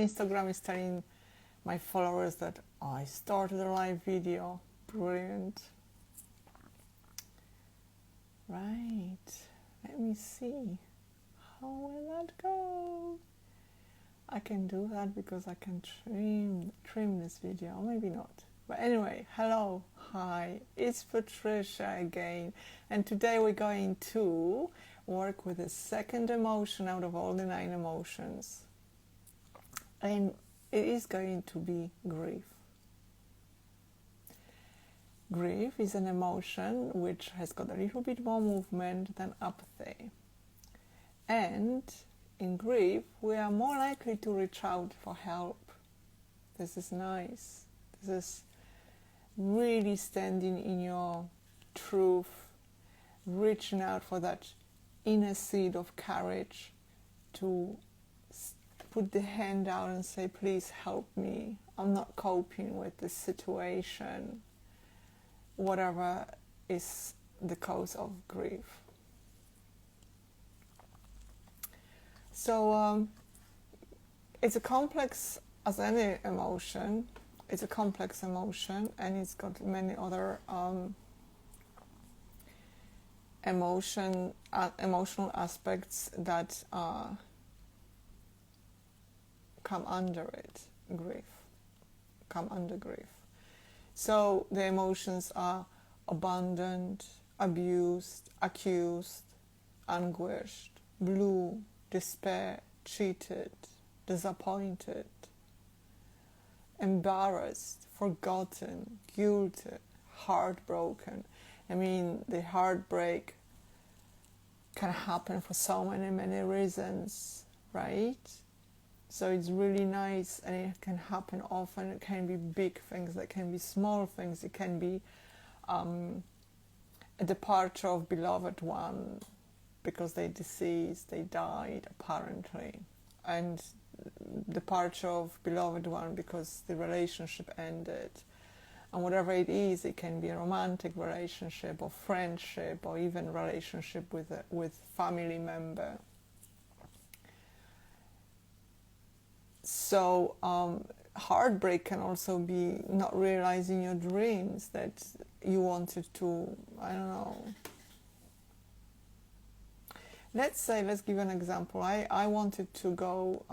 Instagram is telling my followers that I started a live video. Brilliant. Right. Let me see. How will that go? I can do that because I can trim this video. Or maybe not. But anyway, hello. Hi. It's Patricia again. And today we're going to work with the second emotion out of all the 9 emotions. And it is going to be grief. Grief is an emotion which has got a little bit more movement than apathy. And in grief, we are more likely to reach out for help. This is nice. This is really standing in your truth, reaching out for that inner seed of courage to put the hand out and say, please help me. I'm not coping with this situation. Whatever is the cause of grief. So it's a complex, as any emotion, it's a complex emotion, and it's got many other emotional aspects that come under it, come under grief. So the emotions are abandoned, abused, accused, anguished, blue, despair, cheated, disappointed, embarrassed, forgotten, guilty, heartbroken. I mean, the heartbreak can happen for so many reasons, right? So it's really nice, and it can happen often. It can be big things, it can be small things. It can be a departure of beloved one because they deceased, they died apparently, and departure of beloved one because the relationship ended. And whatever it is, it can be a romantic relationship or friendship or even relationship with family member. So heartbreak can also be not realizing your dreams that you wanted to, I don't know. Let's give an example. I wanted to go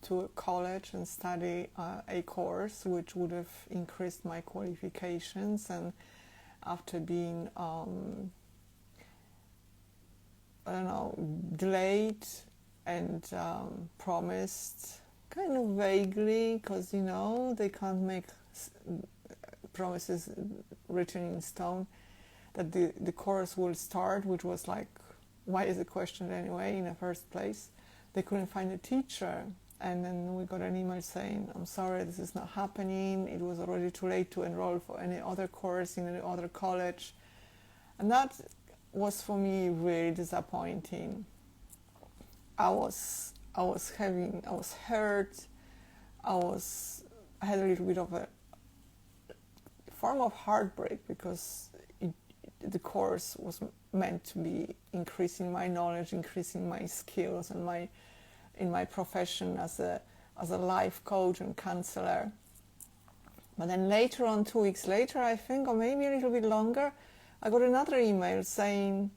to a college and study a course which would have increased my qualifications, and after being, delayed and promised kind of vaguely, because they can't make promises written in stone that the course will start, which was like, why is it questioned anyway in the first place? They couldn't find a teacher, and then we got an email saying, I'm sorry, this is not happening. It was already too late to enroll for any other course in any other college. And that was for me really disappointing. I was hurt. I had a little bit of a form of heartbreak because the course was meant to be increasing my knowledge, increasing my skills, and in my profession as a life coach and counselor. But then later on, 2 weeks later, I think, or maybe a little bit longer, I got another email saying,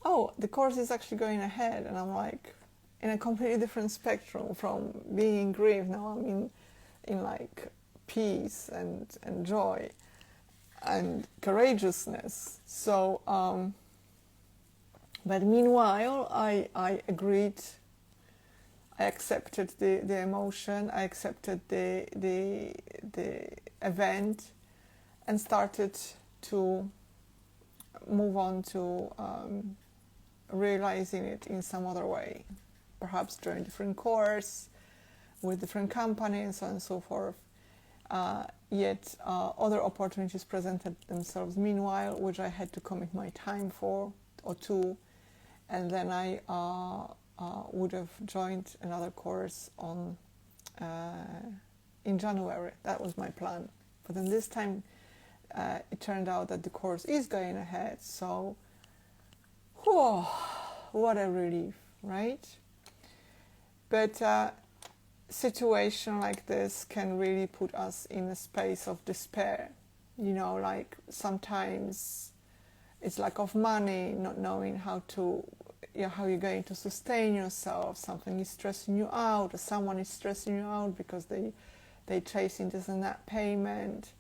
oh, the course is actually going ahead. And I'm like, in a completely different spectrum from being in grief. Now I'm in like peace and joy and courageousness. So, but meanwhile, I agreed. I accepted the emotion. I accepted the event, and started to move on to realizing it in some other way, perhaps during a different course, with different companies, and so on and so forth. Yet other opportunities presented themselves meanwhile, which I had to commit my time for or to, and then I would have joined another course in January. That was my plan. But then this time it turned out that the course is going ahead. So, whew, what a relief, right? But situation like this can really put us in a space of despair. You know, like sometimes it's lack of money, not knowing how you're going to sustain yourself. Something is stressing you out, or someone is stressing you out because they're chasing this and that payment.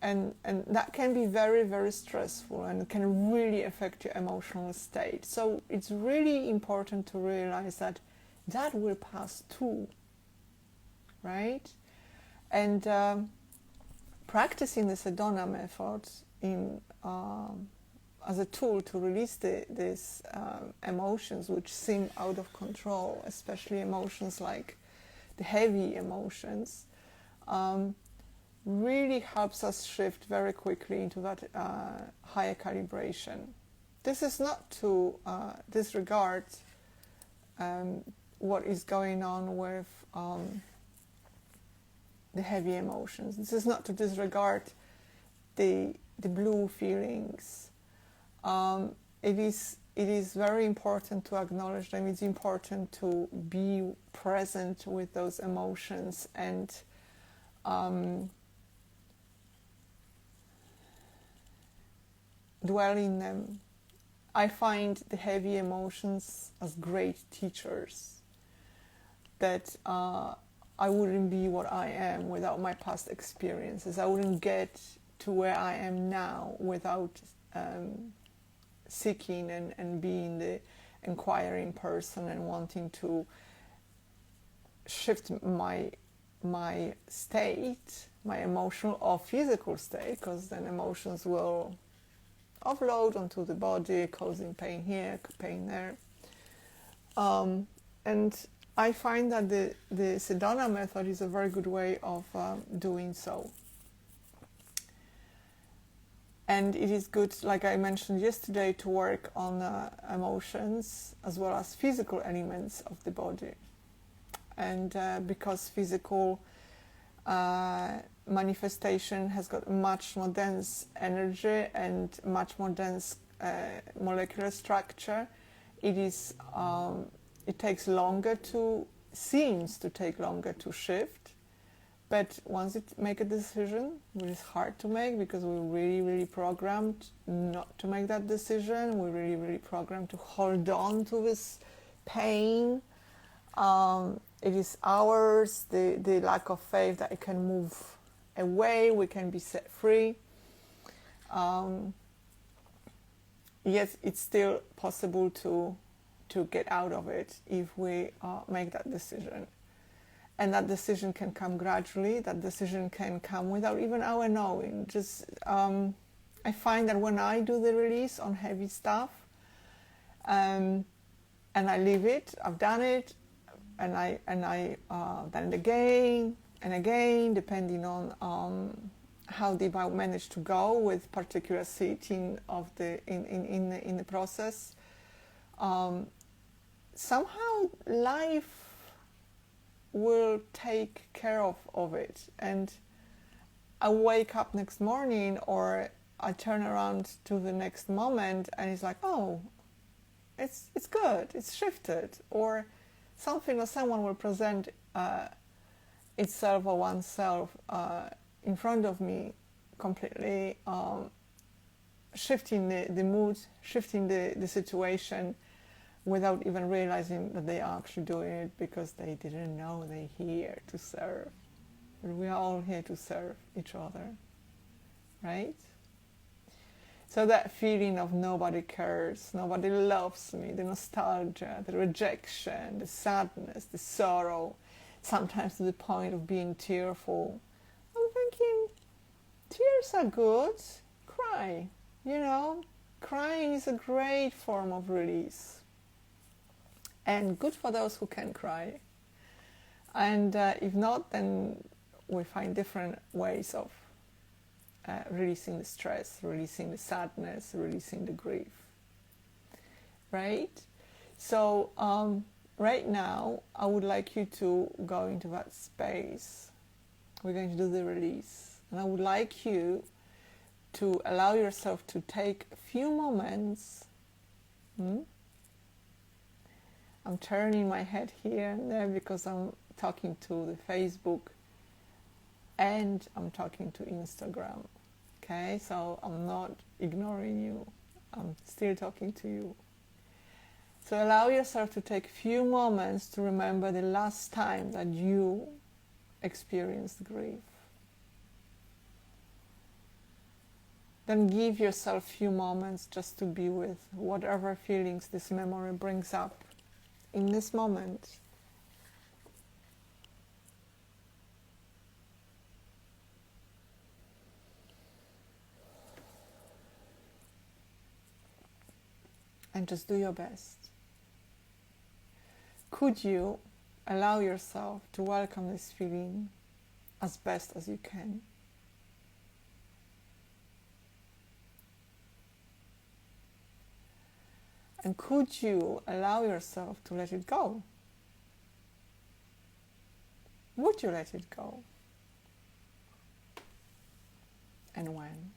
And that can be very, very stressful, and can really affect your emotional state. So it's really important to realize that will pass too, right? And practicing the Sedona Method as a tool to release these emotions which seem out of control, especially emotions like the heavy emotions, really helps us shift very quickly into that higher calibration. This is not to disregard what is going on with the heavy emotions. This is not to disregard the blue feelings. It is very important to acknowledge them. It's important to be present with those emotions and dwell in them. I find the heavy emotions as great teachers, that I wouldn't be what I am without my past experiences. I wouldn't get to where I am now without seeking and being the inquiring person and wanting to shift my state, my emotional or physical state, because then emotions will offload onto the body, causing pain here, pain there. And I find that the Sedona Method is a very good way of doing so. And it is good, like I mentioned yesterday, to work on emotions as well as physical elements of the body. And because physical manifestation has got much more dense energy and much more dense molecular structure, it takes longer seems to take longer to shift. But once it make a decision, which is hard to make because we're really, really programmed not to make that decision, we're really, really programmed to hold on to this pain. It is ours, the lack of faith that it can move away, we can be set free. Yet it's still possible to get out of it if we make that decision. And that decision can come gradually, that decision can come without even our knowing. Just I find that when I do the release on heavy stuff, and I leave it, I've done it, and I done it again and again, depending on how deep I manage to go with particular sitting of in the process. Somehow life will take care of it, and I wake up next morning, or I turn around to the next moment, and it's like, oh, it's good, it's shifted, or something or someone will present itself or oneself in front of me, completely shifting the mood, shifting the situation, without even realizing that they are actually doing it because they didn't know they're here to serve. But we are all here to serve each other, right? So that feeling of nobody cares, nobody loves me, the nostalgia, the rejection, the sadness, the sorrow, sometimes to the point of being tearful. I'm thinking, tears are good, cry, crying is a great form of release. And good for those who can cry. And if not, then we find different ways of releasing the stress, releasing the sadness, releasing the grief. Right? So right now, I would like you to go into that space. We're going to do the release. And I would like you to allow yourself to take a few moments. I'm turning my head here and there because I'm talking to the Facebook and I'm talking to Instagram. Okay, so I'm not ignoring you. I'm still talking to you. So allow yourself to take a few moments to remember the last time that you experienced grief. Then give yourself a few moments just to be with whatever feelings this memory brings up in this moment. And just do your best. Could you allow yourself to welcome this feeling as best as you can? And could you allow yourself to let it go? Would you let it go? And when?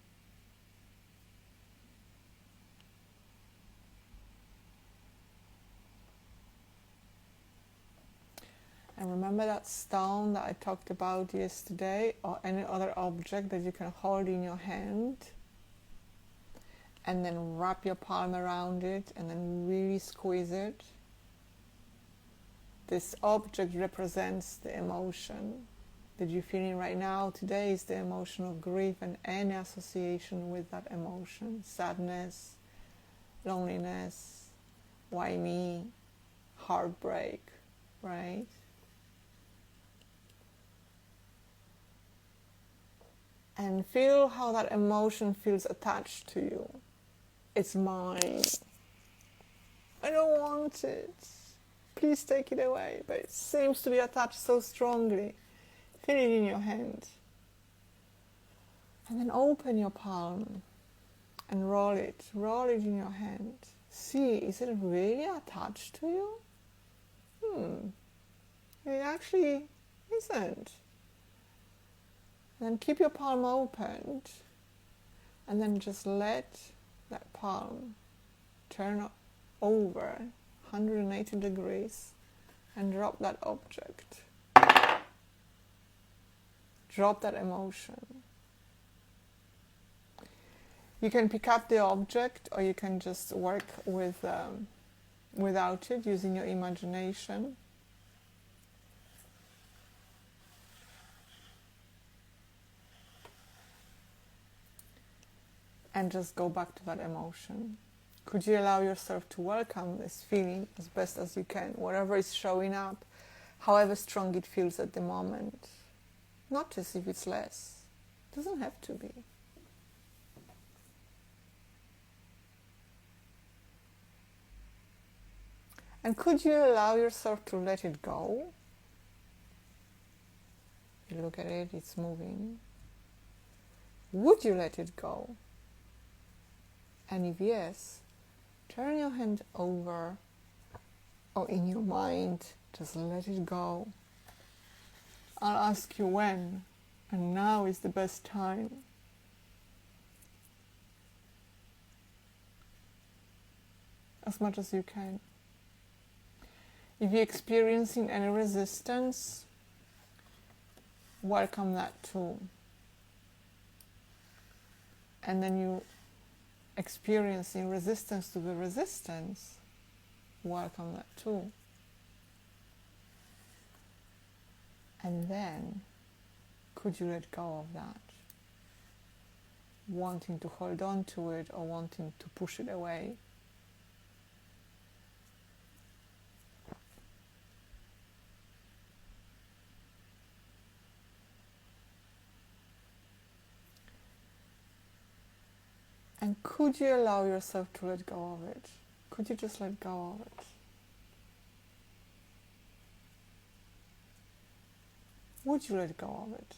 And remember that stone that I talked about yesterday, or any other object that you can hold in your hand, and then wrap your palm around it and then really squeeze it. This object represents the emotion that you're feeling right now. Today is the emotion of grief and any association with that emotion. Sadness, loneliness, why me, heartbreak, right? And feel how that emotion feels attached to you. It's mine. I don't want it. Please take it away. But it seems to be attached so strongly. Feel it in your hand. And then open your palm and roll it. Roll it in your hand. See, is it really attached to you? It actually isn't. Then keep your palm opened and then just let that palm turn over 180 degrees and drop that object. Drop that emotion. You can pick up the object or you can just work with without it, using your imagination. And just go back to that emotion. Could you allow yourself to welcome this feeling as best as you can, whatever is showing up, however strong it feels at the moment. Notice if it's less. It doesn't have to be. And could you allow yourself to let it go? You look at it, it's moving. Would you let it go? And if yes, turn your hand over, or in your mind, just let it go. I'll ask you when, and now is the best time. As much as you can. If you're experiencing any resistance, welcome that too. And then you experiencing resistance to the resistance, welcome that too. And then, could you let go of that? Wanting to hold on to it or wanting to push it away. And could you allow yourself to let go of it? Could you just let go of it? Would you let go of it?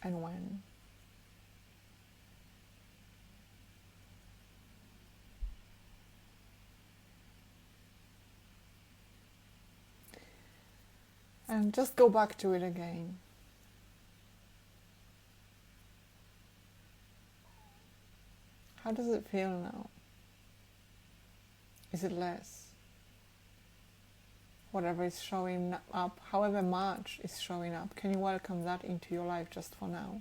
And when? And just go back to it again. How does it feel now? Is it less? Whatever is showing up, however much is showing up, can you welcome that into your life just for now?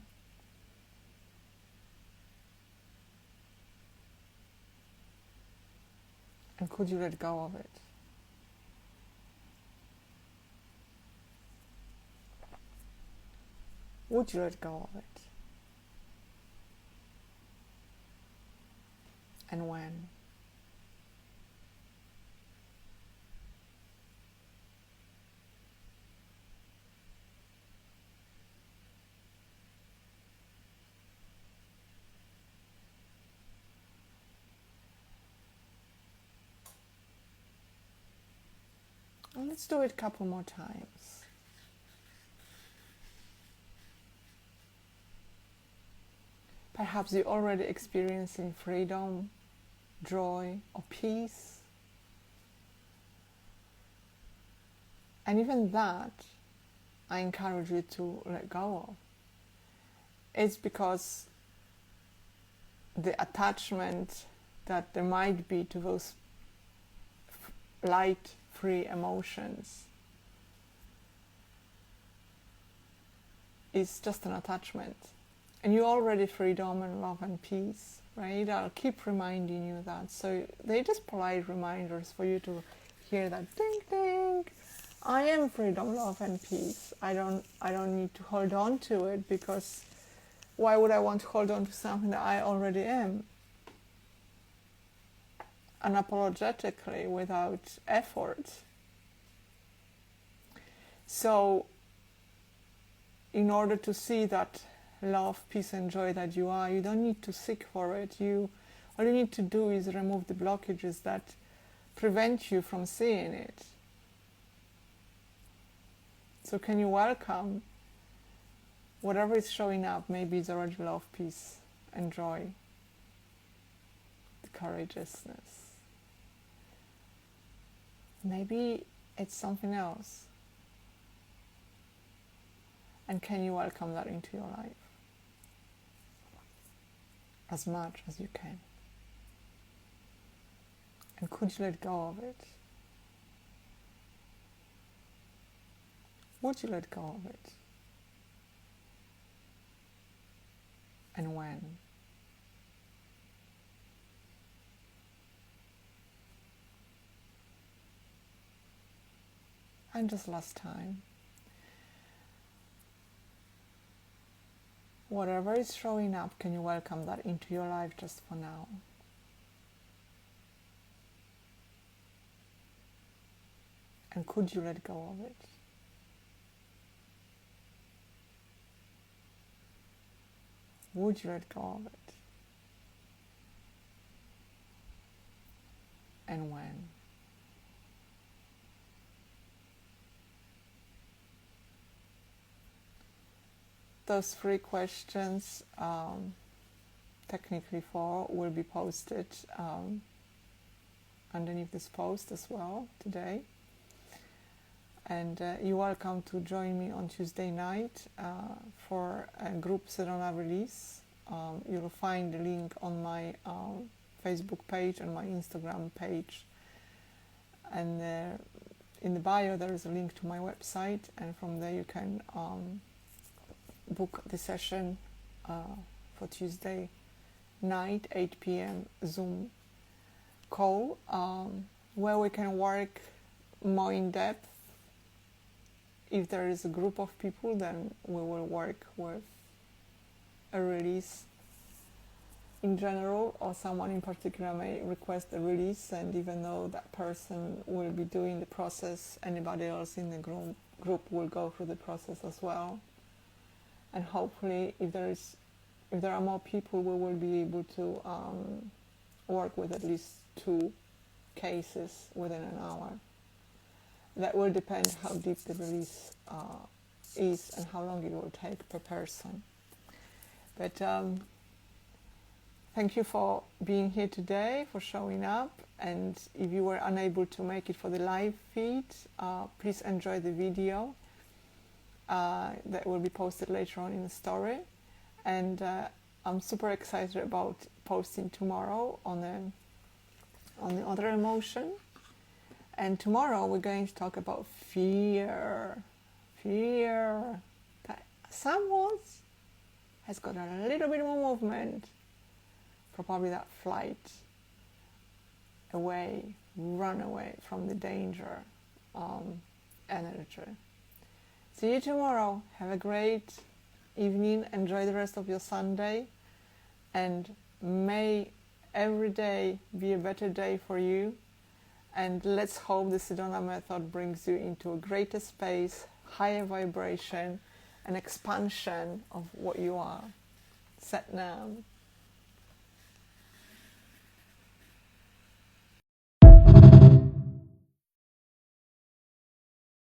And could you let go of it? Would you let go of it? And when? And let's do it a couple more times. Perhaps you're already experiencing freedom, joy, or peace. And even that, I encourage you to let go of. It's because the attachment that there might be to those light, free emotions is just an attachment. And you're already freedom and love and peace, right? I'll keep reminding you that. So they're just polite reminders for you to hear that ding ding. I am freedom, love and peace. I don't need to hold on to it, because why would I want to hold on to something that I already am? Unapologetically, without effort. So in order to see that love, peace and joy that you are, you don't need to seek for it. All you need to do is remove the blockages that prevent you from seeing it. So can you welcome whatever is showing up? Maybe it's already love, peace and joy, the courageousness. Maybe it's something else. And can you welcome that into your life? As much as you can. And could you let go of it? Would you let go of it? And when? And just last time. Whatever is showing up, can you welcome that into your life just for now? And could you let go of it? Would you let go of it? And when? Those 3 questions, technically 4, will be posted underneath this post as well today. And you're welcome to join me on Tuesday night for a group Sedona release. You'll find the link on my Facebook page and my Instagram page. And in the bio there is a link to my website, and from there you can book the session for Tuesday night, 8 p.m. Zoom call, where we can work more in depth. If there is a group of people, then we will work with a release in general, or someone in particular may request a release, and even though that person will be doing the process, anybody else in the group will go through the process as well. And hopefully, if there are more people, we will be able to work with at least 2 cases within an hour. That will depend how deep the release is and how long it will take per person. But thank you for being here today, for showing up. And if you were unable to make it for the live feed, please enjoy the video that will be posted later on in the story. And I'm super excited about posting tomorrow on a on the other emotion. And tomorrow we're going to talk about fear. Fear that somewhat has got a little bit more movement. Probably that flight away, run away from the danger energy. See you tomorrow. Have a great evening. Enjoy the rest of your Sunday. And may every day be a better day for you. And let's hope the Sedona Method brings you into a greater space, higher vibration, and expansion of what you are. Sat Nam.